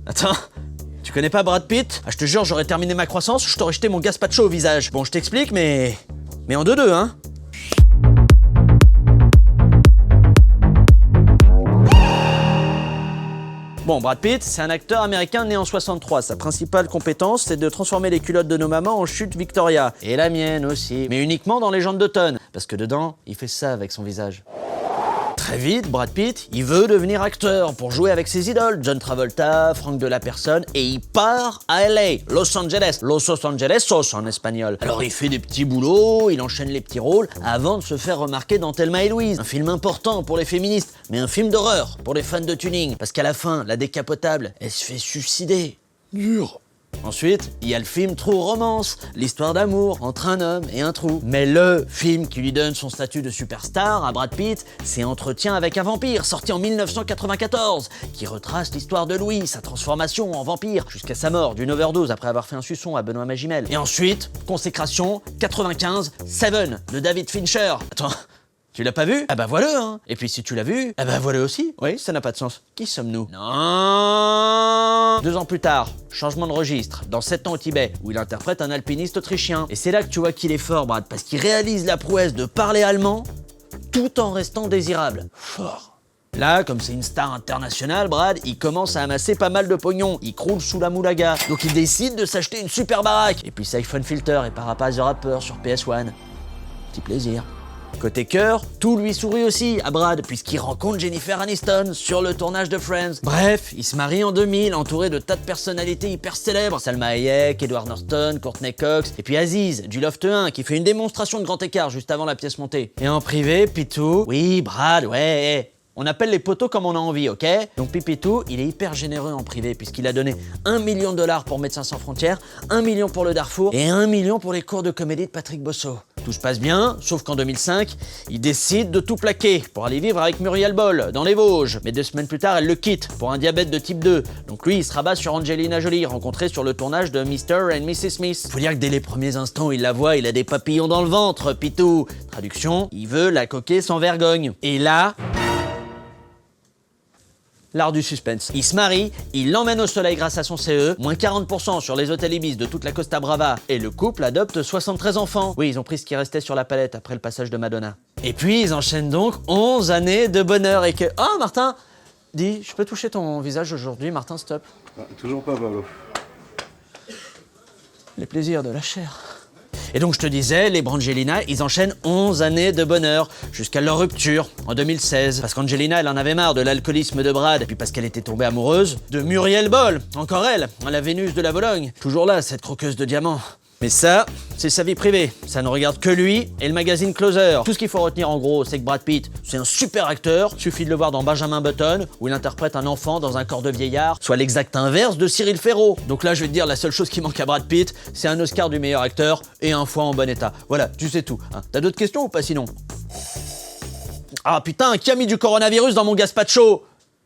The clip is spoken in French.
Attends, tu connais pas Brad Pitt? Ah, je te jure, j'aurais terminé ma croissance, je t'aurais jeté mon gazpacho au visage. Bon, je t'explique, mais en 2-2, hein. Bon, Brad Pitt, c'est un acteur américain né en 63. Sa principale compétence, c'est de transformer les culottes de nos mamans en chute Victoria. Et la mienne aussi. Mais uniquement dans Légende d'automne. Parce que dedans, il fait ça avec son visage. Très vite, Brad Pitt, il veut devenir acteur pour jouer avec ses idoles, John Travolta, Frank Delapersonne, et il part à LA, Los Angeles en espagnol. Alors il fait des petits boulots, il enchaîne les petits rôles, avant de se faire remarquer dans Thelma et Louise, un film important pour les féministes, mais un film d'horreur pour les fans de tuning, parce qu'à la fin, la décapotable, elle se fait suicider. Dur. Ensuite, il y a le film True Romance, l'histoire d'amour entre un homme et un trou. Mais le film qui lui donne son statut de superstar à Brad Pitt, c'est Entretien avec un vampire, sorti en 1994, qui retrace l'histoire de Louis, sa transformation en vampire, jusqu'à sa mort d'une overdose après avoir fait un suçon à Benoît Magimel. Et ensuite, Consécration, 95, Seven, de David Fincher. Attends, tu l'as pas vu? Ah bah voilà, hein. Et puis si tu l'as vu, ah bah voilà aussi. Oui, ça n'a pas de sens. Qui sommes-nous? Non. 2 ans plus tard, changement de registre, dans 7 ans au Tibet, où il interprète un alpiniste autrichien. Et c'est là que tu vois qu'il est fort, Brad, parce qu'il réalise la prouesse de parler allemand, tout en restant désirable. Fort. Là, comme c'est une star internationale, Brad, il commence à amasser pas mal de pognon. Il croule sous la moulaga. Donc il décide de s'acheter une super baraque. Et puis Siphon Filter et Parapaz the Rapper sur PS1. Petit plaisir. Côté cœur, tout lui sourit aussi à Brad, puisqu'il rencontre Jennifer Aniston sur le tournage de Friends. Bref, il se marie en 2000, entouré de tas de personnalités hyper célèbres. Salma Hayek, Edward Norton, Courtney Cox, et puis Aziz, du Loft 1, qui fait une démonstration de grand écart juste avant la pièce montée. Et en privé, Pitou, oui, Brad, ouais, on appelle les potos comme on a envie, ok? Donc Pipitou, il est hyper généreux en privé, puisqu'il a donné $1 million pour Médecins Sans Frontières, 1 million pour le Darfour, et 1 million pour les cours de comédie de Patrick Bosso. Tout se passe bien, sauf qu'en 2005, il décide de tout plaquer pour aller vivre avec Muriel Boll, dans les Vosges. Mais 2 semaines plus tard, elle le quitte pour un diabète de type 2. Donc lui, il se rabat sur Angelina Jolie, rencontrée sur le tournage de Mr. and Mrs. Smith. Faut dire que dès les premiers instants où il la voit, il a des papillons dans le ventre, Pitou. Traduction, il veut la coquer sans vergogne. Et là... l'art du suspense. Il se marie, il l'emmène au soleil grâce à son CE, moins 40% sur les hôtels Ibis de toute la Costa Brava, et le couple adopte 73 enfants. Oui, ils ont pris ce qui restait sur la palette après le passage de Madonna. Et puis, ils enchaînent donc 11 années de bonheur et que... Oh, Martin, dis, je peux toucher ton visage aujourd'hui, Martin, stop. Ah, toujours pas, Pablo. Les plaisirs de la chair. Et donc je te disais, les Brangelina, ils enchaînent 11 années de bonheur, jusqu'à leur rupture, en 2016. Parce qu'Angelina, elle en avait marre de l'alcoolisme de Brad, et puis parce qu'elle était tombée amoureuse de Muriel Boll, encore elle, la Vénus de la Vologne. Toujours là, cette croqueuse de diamants. Mais ça, c'est sa vie privée. Ça ne regarde que lui et le magazine Closer. Tout ce qu'il faut retenir en gros, c'est que Brad Pitt, c'est un super acteur. Suffit de le voir dans Benjamin Button, où il interprète un enfant dans un corps de vieillard, soit l'exact inverse de Cyril Ferraud. Donc là, je vais te dire, la seule chose qui manque à Brad Pitt, c'est un Oscar du meilleur acteur et un foie en bon état. Voilà, tu sais tout. Hein. T'as d'autres questions ou pas sinon? Ah putain, qui a mis du coronavirus dans mon gazpacho?